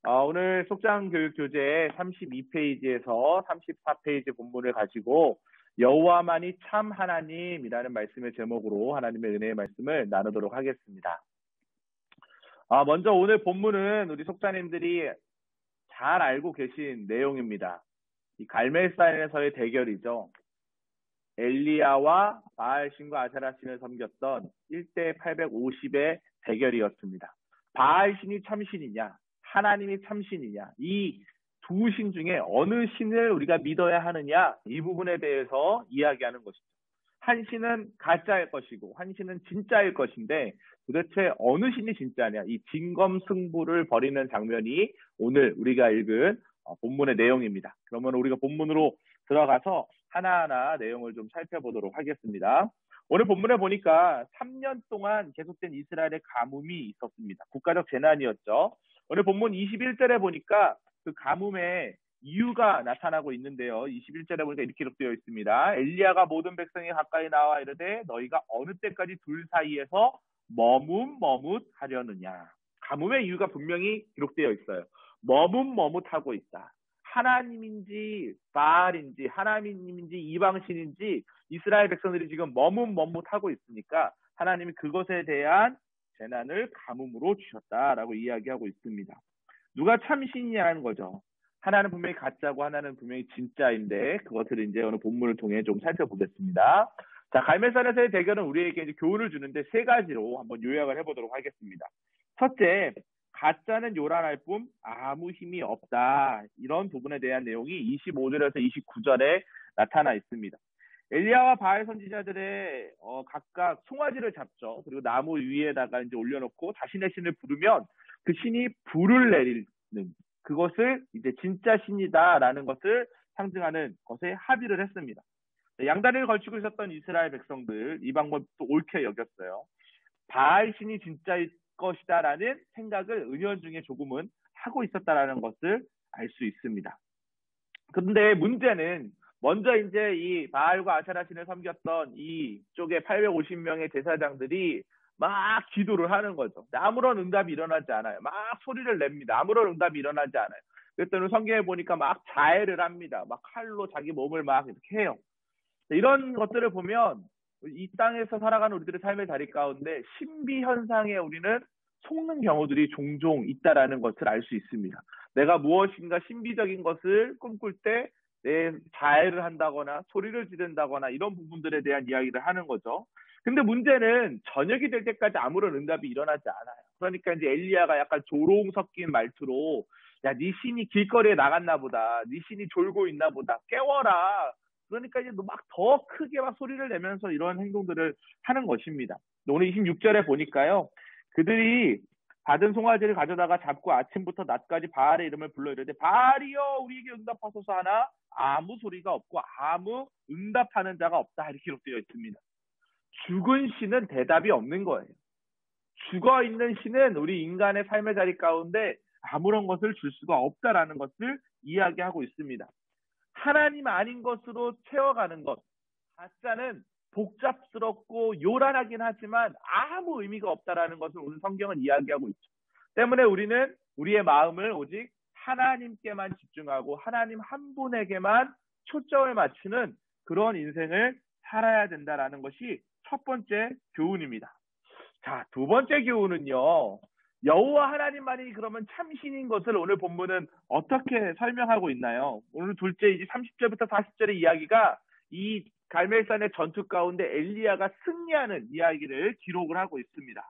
오늘 속상교육교재 32페이지에서 34페이지 본문을 가지고 여호와만이 참 하나님이라는 말씀의 제목으로 하나님의 은혜의 말씀을 나누도록 하겠습니다. 먼저 오늘 본문은 우리 속사님들이 잘 알고 계신 내용입니다. 이 갈멜산에서의 대결이죠. 엘리야와 바알신과 아세라신을 섬겼던 1대 850의 대결이었습니다. 바알신이 참신이냐, 하나님이 참신이냐, 이 두 신 중에 어느 신을 우리가 믿어야 하느냐, 이 부분에 대해서 이야기하는 것이죠. 한 신은 가짜일 것이고 한 신은 진짜일 것인데 도대체 어느 신이 진짜냐, 이 진검승부를 벌이는 장면이 오늘 우리가 읽은 본문의 내용입니다. 그러면 우리가 본문으로 들어가서 하나하나 내용을 좀 살펴보도록 하겠습니다. 오늘 본문에 보니까 3년 동안 계속된 이스라엘의 가뭄이 있었습니다. 국가적 재난이었죠. 오늘 본문 21절에 보니까 그 가뭄의 이유가 나타나고 있는데요. 21절에 보니까 이렇게 기록되어 있습니다. 엘리야가 모든 백성이 가까이 나와 이르되 너희가 어느 때까지 둘 사이에서 머뭇머뭇하려느냐. 가뭄의 이유가 분명히 기록되어 있어요. 머뭇머뭇하고 있다. 하나님인지 바알인지 하나님인지 이방신인지 이스라엘 백성들이 지금 머뭇머뭇하고 있으니까 하나님이 그것에 대한 재난을 가뭄으로 주셨다라고 이야기하고 있습니다. 누가 참신이냐는 거죠. 하나는 분명히 가짜고 하나는 분명히 진짜인데 그것을 이제 오늘 본문을 통해 좀 살펴보겠습니다. 자, 갈멜산에서의 대결은 우리에게 이제 교훈을 주는데 세 가지로 한번 요약을 해보도록 하겠습니다. 첫째, 가짜는 요란할 뿐 아무 힘이 없다. 이런 부분에 대한 내용이 25절에서 29절에 나타나 있습니다. 엘리야와 바알 선지자들의 각각 송아지를 잡죠. 그리고 나무 위에다가 이제 올려놓고 자신의 신을 부르면 그 신이 불을 내리는 그것을 이제 진짜 신이다라는 것을 상징하는 것에 합의를 했습니다. 양다리를 걸치고 있었던 이스라엘 백성들 이 방법도 옳게 여겼어요. 바알 신이 진짜일 것이다라는 생각을 은연중에 조금은 하고 있었다라는 것을 알 수 있습니다. 그런데 문제는 먼저 이제 이 바알과 아세라 신을 섬겼던 이쪽에 850명의 제사장들이 막 기도를 하는 거죠. 아무런 응답이 일어나지 않아요. 막 소리를 냅니다. 아무런 응답이 일어나지 않아요. 그랬더니 성경에 보니까 막 자해를 합니다. 막 칼로 자기 몸을 막 이렇게 해요. 이런 것들을 보면 이 땅에서 살아가는 우리들의 삶의 자리 가운데 신비 현상에 우리는 속는 경우들이 종종 있다라는 것을 알 수 있습니다. 내가 무엇인가 신비적인 것을 꿈꿀 때 내 자해를 한다거나 소리를 지른다거나 이런 부분들에 대한 이야기를 하는 거죠. 근데 문제는 저녁이 될 때까지 아무런 응답이 일어나지 않아요. 그러니까 이제 엘리야가 약간 조롱 섞인 말투로 야, 네 신이 길거리에 나갔나 보다. 네 신이 졸고 있나 보다. 깨워라. 그러니까 이제 막 더 크게 막 소리를 내면서 이런 행동들을 하는 것입니다. 오늘 26절에 보니까요. 그들이 받은 송아지를 가져다가 잡고 아침부터 낮까지 바알의 이름을 불러 이르되 바알이여 우리에게 응답하소서 하나 아무 소리가 없고 아무 응답하는 자가 없다 이렇게 기록되어 있습니다. 죽은 신은 대답이 없는 거예요. 죽어있는 신은 우리 인간의 삶의 자리 가운데 아무런 것을 줄 수가 없다라는 것을 이야기하고 있습니다. 하나님 아닌 것으로 채워가는 것. 가짜는 복잡스럽고 요란하긴 하지만 아무 의미가 없다라는 것을 오늘 성경은 이야기하고 있죠. 때문에 우리는 우리의 마음을 오직 하나님께만 집중하고 하나님 한 분에게만 초점을 맞추는 그런 인생을 살아야 된다라는 것이 첫 번째 교훈입니다. 자, 두 번째 교훈은요. 여호와 하나님만이 그러면 참신인 것을 오늘 본문은 어떻게 설명하고 있나요? 오늘 둘째 이제 30절부터 40절의 이야기가 이 갈멜산의 전투 가운데 엘리야가 승리하는 이야기를 기록을 하고 있습니다.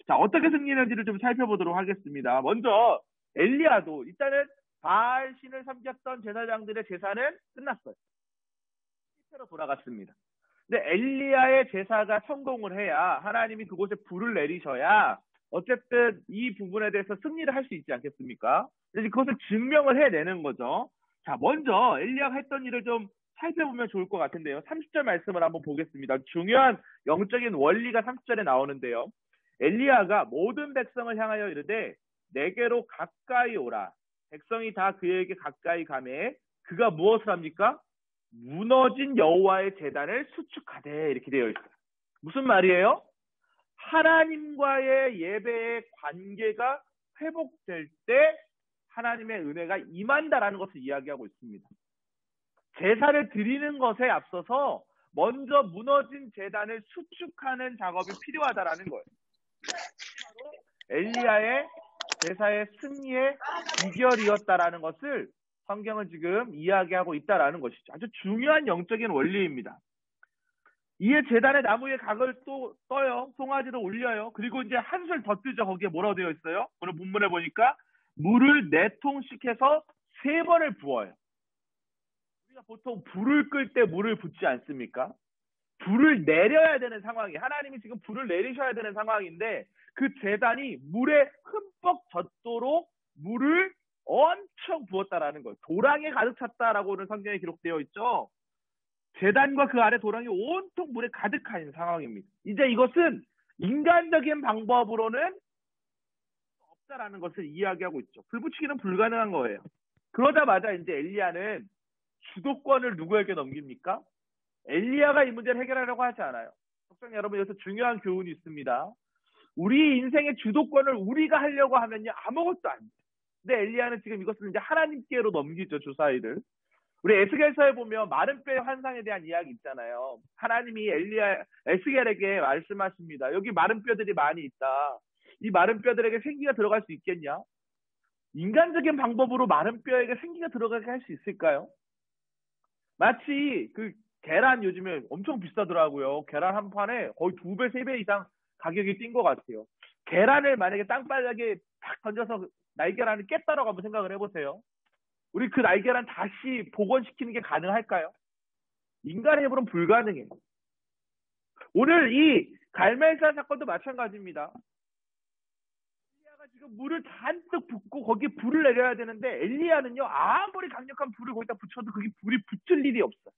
자, 어떻게 승리했는지를 좀 살펴보도록 하겠습니다. 먼저 엘리야도 일단은 바알 신을 섬겼던 제사장들의 제사는 끝났어요. 실패로 돌아갔습니다. 근데 엘리야의 제사가 성공을 해야 하나님이 그곳에 불을 내리셔야 어쨌든 이 부분에 대해서 승리를 할 수 있지 않겠습니까? 그래서 그것을 증명을 해내는 거죠. 자, 먼저 엘리야가 했던 일을 좀 살펴보면 좋을 것 같은데요. 30절 말씀을 한번 보겠습니다. 중요한 영적인 원리가 30절에 나오는데요. 엘리야가 모든 백성을 향하여 이르되 내게로 가까이 오라. 백성이 다 그에게 가까이 가매 그가 무엇을 합니까? 무너진 여호와의 제단을 수축하되 이렇게 되어 있어요. 무슨 말이에요? 하나님과의 예배의 관계가 회복될 때 하나님의 은혜가 임한다라는 것을 이야기하고 있습니다. 제사를 드리는 것에 앞서서 먼저 무너진 제단을 수축하는 작업이 필요하다라는 거예요. 바로 엘리야의 제사의 승리의 비결이었다라는 것을 성경은 지금 이야기하고 있다라는 것이죠. 아주 중요한 영적인 원리입니다. 이에 제단의 나무에 각을 또 떠요. 송아지를 올려요. 그리고 이제 한술 더 뜨죠. 거기에 뭐라고 되어 있어요? 오늘 본문에 보니까 물을 4통씩 해서 3번을 부어요. 우리가 보통 불을 끌 때 물을 붓지 않습니까? 불을 내려야 되는 상황이, 하나님이 지금 불을 내리셔야 되는 상황인데 그 제단이 물에 흠뻑 젖도록 물을 엄청 부었다라는 거예요. 도랑에 가득 찼다라고는 성경에 기록되어 있죠. 제단과 그 아래 도랑이 온통 물에 가득한 상황입니다. 이제 이것은 인간적인 방법으로는 없다라는 것을 이야기하고 있죠. 불 붙이기는 불가능한 거예요. 그러자마자 이제 엘리야는 주도권을 누구에게 넘깁니까? 엘리야가 이 문제를 해결하려고 하지 않아요. 속상 여러분, 여기서 중요한 교훈이 있습니다. 우리 인생의 주도권을 우리가 하려고 하면요, 아무것도 안 돼요. 근데 엘리야는 지금 이것을 이제 하나님께로 넘기죠, 주사위를. 우리 에스겔서에 보면 마른 뼈의 환상에 대한 이야기 있잖아요. 하나님이 에스겔에게 말씀하십니다. 여기 마른 뼈들이 많이 있다. 이 마른 뼈들에게 생기가 들어갈 수 있겠냐? 인간적인 방법으로 마른 뼈에게 생기가 들어가게 할 수 있을까요? 마치 그 계란 요즘에 엄청 비싸더라고요. 계란 한 판에 거의 2배, 3배 이상 가격이 뛴 것 같아요. 계란을 만약에 땅바닥에 탁 던져서 날계란을 깼다라고 한번 생각을 해보세요. 우리 그 날계란 다시 복원시키는 게 가능할까요? 인간의 힘으로는 불가능해요. 오늘 이 갈멜사 사건도 마찬가지입니다. 엘리야가 지금 물을 잔뜩 붓고 거기에 불을 내려야 되는데 엘리야는요, 아무리 강력한 불을 거기다 붙여도 그게 불이 붙을 일이 없어요.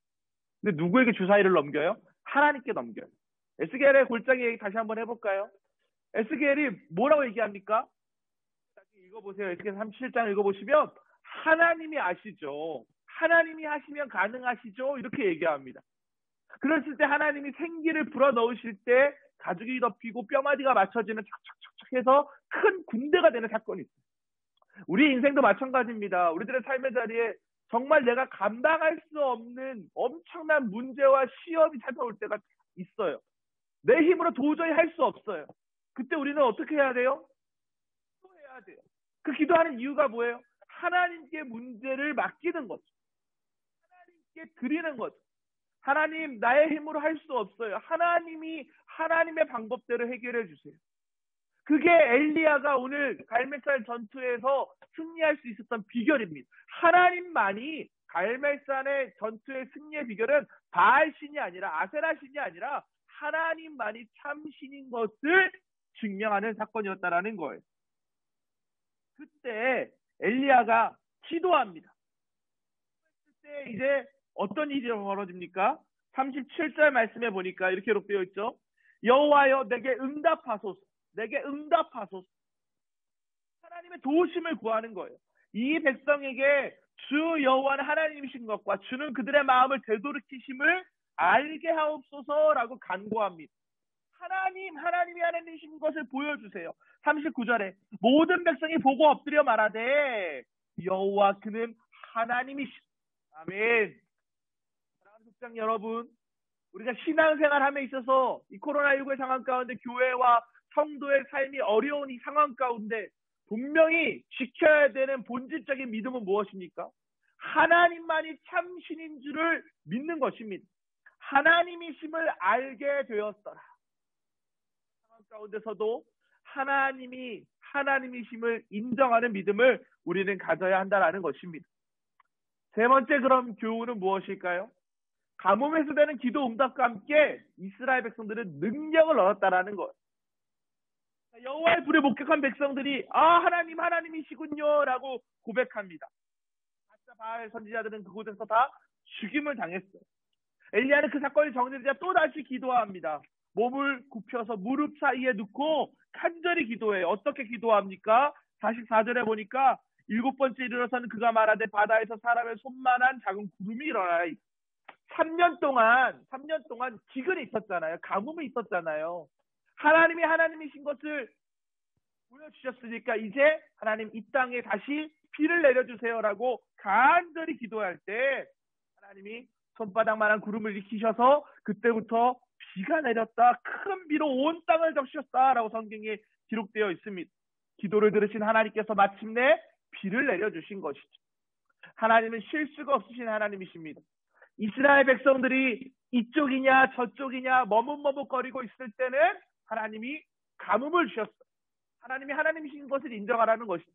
근데 누구에게 주사위를 넘겨요? 하나님께 넘겨요. 에스겔의 골짜기 얘기 다시 한번 해볼까요? 에스겔이 뭐라고 얘기합니까? 읽어보세요. 에스겔 37장 읽어보시면 하나님이 아시죠. 하나님이 하시면 가능하시죠. 이렇게 얘기합니다. 그랬을 때 하나님이 생기를 불어넣으실 때 가죽이 덮이고 뼈마디가 맞춰지는 척척척척 해서 큰 군대가 되는 사건이 있어요. 우리 인생도 마찬가지입니다. 우리들의 삶의 자리에 정말 내가 감당할 수 없는 엄청난 문제와 시험이 찾아올 때가 있어요. 내 힘으로 도저히 할 수 없어요. 그때 우리는 어떻게 해야 돼요? 기도해야 돼요. 그 기도하는 이유가 뭐예요? 하나님께 문제를 맡기는 거죠. 하나님께 드리는 거죠. 하나님, 나의 힘으로 할 수 없어요. 하나님이 하나님의 방법대로 해결해 주세요. 그게 엘리야가 오늘 갈멜산 전투에서 승리할 수 있었던 비결입니다. 하나님만이 갈멜산의 전투의 승리의 비결은 바알신이 아니라 아세라신이 아니라 하나님만이 참신인 것을 증명하는 사건이었다라는 거예요. 그때 엘리야가 기도합니다. 그때 이제 어떤 일이 벌어집니까? 37절 말씀에 보니까 이렇게 기록되어 있죠. 여호와여 내게 응답하소서. 내게 응답하소서. 하나님의 도우심을 구하는 거예요. 이 백성에게 주 여호와는 하나님이신 것과 주는 그들의 마음을 되돌이키심을 알게 하옵소서라고 간구합니다. 하나님이 하나님이신 것을 보여주세요. 39절에 모든 백성이 보고 엎드려 말하되 여호와 그는 하나님이시다. 아멘. 사랑하는 국장 여러분, 우리가 신앙생활함에 있어서 이 코로나19의 상황 가운데 교회와 성도의 삶이 어려운 이 상황 가운데 분명히 지켜야 되는 본질적인 믿음은 무엇입니까? 하나님만이 참신인 줄을 믿는 것입니다. 하나님이심을 알게 되었더라. 상황 가운데서도 하나님이 하나님이심을 인정하는 믿음을 우리는 가져야 한다는 것입니다. 세 번째 그럼 교훈은 무엇일까요? 가뭄에서 되는 기도 응답과 함께 이스라엘 백성들은 능력을 얻었다라는 것. 여호와의 불에 목격한 백성들이 하나님이시군요 라고 고백합니다. 가짜 바알 선지자들은 그곳에서 다 죽임을 당했어요. 엘리야는 그 사건이 정리되자 또다시 기도합니다. 몸을 굽혀서 무릎 사이에 넣고 간절히 기도해요. 어떻게 기도합니까? 44절에 보니까 7번째 일어나서는 그가 말하되 바다에서 사람의 손만한 작은 구름이 일어나요. 3년 동안 기근이 있었잖아요. 가뭄이 있었잖아요. 하나님이 하나님이신 것을 보여주셨으니까 이제 하나님 이 땅에 다시 비를 내려주세요라고 간절히 기도할 때 하나님이 손바닥만한 구름을 일으키셔서 그때부터 비가 내렸다. 큰 비로 온 땅을 적셨다라고 성경에 기록되어 있습니다. 기도를 들으신 하나님께서 마침내 비를 내려주신 것이죠. 하나님은 실수가 없으신 하나님이십니다. 이스라엘 백성들이 이쪽이냐 저쪽이냐 머뭇머뭇거리고 있을 때는 하나님이 가뭄을 주셨어요. 하나님이 하나님이신 것을 인정하라는 것이죠.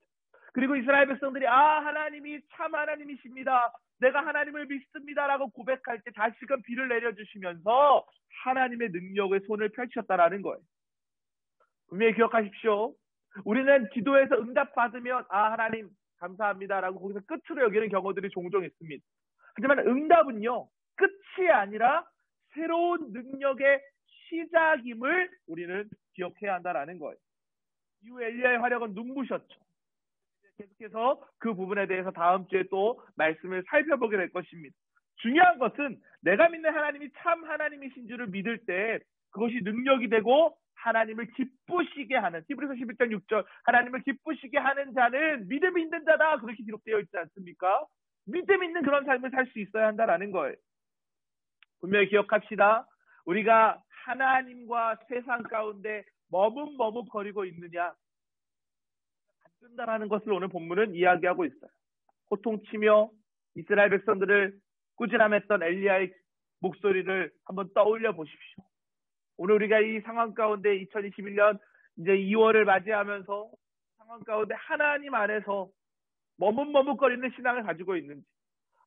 그리고 이스라엘 백성들이 하나님이 참 하나님이십니다. 내가 하나님을 믿습니다라고 고백할 때 다시금 비를 내려주시면서 하나님의 능력의 손을 펼치셨다라는 거예요. 분명히 기억하십시오. 우리는 기도에서 응답받으면 하나님 감사합니다라고 거기서 끝으로 여기는 경우들이 종종 있습니다. 하지만 응답은요, 끝이 아니라 새로운 능력의 시작임을 우리는 기억해야 한다라는 거예요. 이후 엘리야의 활약은 눈부셨죠. 계속해서 그 부분에 대해서 다음 주에 또 말씀을 살펴보게 될 것입니다. 중요한 것은 내가 믿는 하나님이 참 하나님이신 줄을 믿을 때 그것이 능력이 되고 하나님을 기쁘시게 하는, 히브리서 11장 6절 하나님을 기쁘시게 하는 자는 믿음이 있는 자다, 그렇게 기록되어 있지 않습니까? 믿음 있는 그런 삶을 살 수 있어야 한다라는 거예요. 분명히 기억합시다. 우리가 하나님과 세상 가운데 머뭇머뭇거리고 있느냐, 바꾼다라는 것을 오늘 본문은 이야기하고 있어요. 호통치며 이스라엘 백성들을 꾸지람했던 엘리야의 목소리를 한번 떠올려 보십시오. 오늘 우리가 이 상황 가운데 2021년 이제 2월을 맞이하면서 상황 가운데 하나님 안에서 머뭇머뭇거리는 신앙을 가지고 있는지,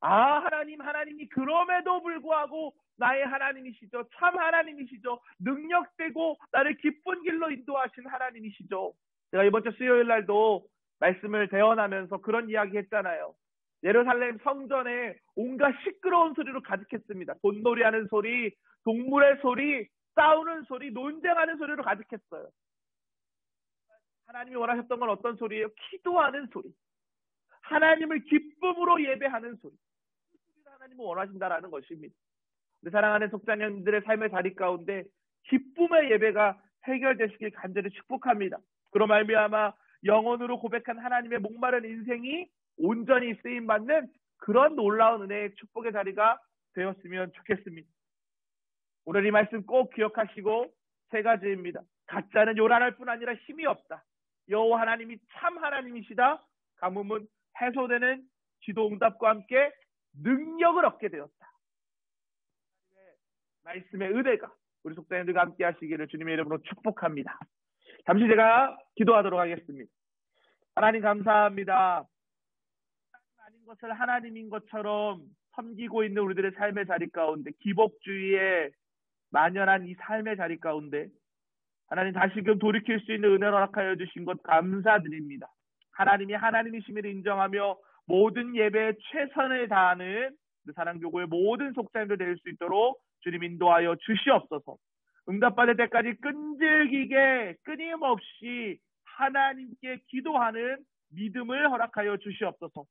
하나님이 그럼에도 불구하고 나의 하나님이시죠. 참 하나님이시죠. 능력되고 나를 기쁜 길로 인도하신 하나님이시죠. 제가 이번 주 수요일 날도 말씀을 대언하면서 그런 이야기 했잖아요. 예루살렘 성전에 온갖 시끄러운 소리로 가득했습니다. 돈놀이하는 소리, 동물의 소리, 싸우는 소리, 논쟁하는 소리로 가득했어요. 하나님이 원하셨던 건 어떤 소리예요? 기도하는 소리. 하나님을 기쁨으로 예배하는 소리. 그 소리를 하나님은 원하신다라는 것입니다. 우리 사랑하는 속자녀님들의 삶의 자리 가운데 기쁨의 예배가 해결되시길 간절히 축복합니다. 그로 말미암아 영혼으로 고백한 하나님의 목마른 인생이 온전히 쓰임받는 그런 놀라운 은혜의 축복의 자리가 되었으면 좋겠습니다. 오늘 이 말씀 꼭 기억하시고 세 가지입니다. 가짜는 요란할 뿐 아니라 힘이 없다. 여호와 하나님이 참 하나님이시다. 가뭄은 해소되는 기도 응답과 함께 능력을 얻게 되었다. 말씀의 은혜가 우리 속자님들과 함께 하시기를 주님의 이름으로 축복합니다. 잠시 제가 기도하도록 하겠습니다. 하나님 감사합니다. 아닌 것을 하나님인 것처럼 섬기고 있는 우리들의 삶의 자리 가운데, 기복주의에 만연한 이 삶의 자리 가운데 하나님 다시금 돌이킬 수 있는 은혜를 허락하여 주신 것 감사드립니다. 하나님이 하나님이심을 인정하며 모든 예배에 최선을 다하는 사랑교구의 모든 속자님들 될 수 있도록 주님 인도하여 주시옵소서. 응답받을 때까지 끈질기게 끊임없이 하나님께 기도하는 믿음을 허락하여 주시옵소서.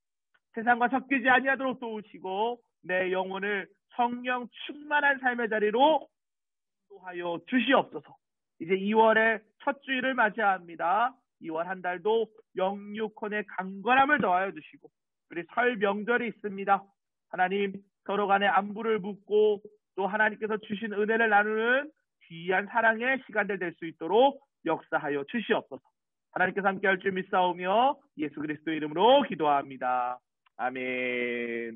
세상과 섞이지 아니하도록 도우시고 내 영혼을 성령 충만한 삶의 자리로 인도하여 주시옵소서. 이제 2월의 첫 주일을 맞이합니다. 2월 한 달도 영육혼의 강건함을 더하여 주시고, 우리 설 명절이 있습니다. 하나님 서로 간에 안부를 묻고 또 하나님께서 주신 은혜를 나누는 귀한 사랑의 시간들 될 수 있도록 역사하여 주시옵소서. 하나님께서 함께할 줄 믿사오며 예수 그리스도의 이름으로 기도합니다. 아멘.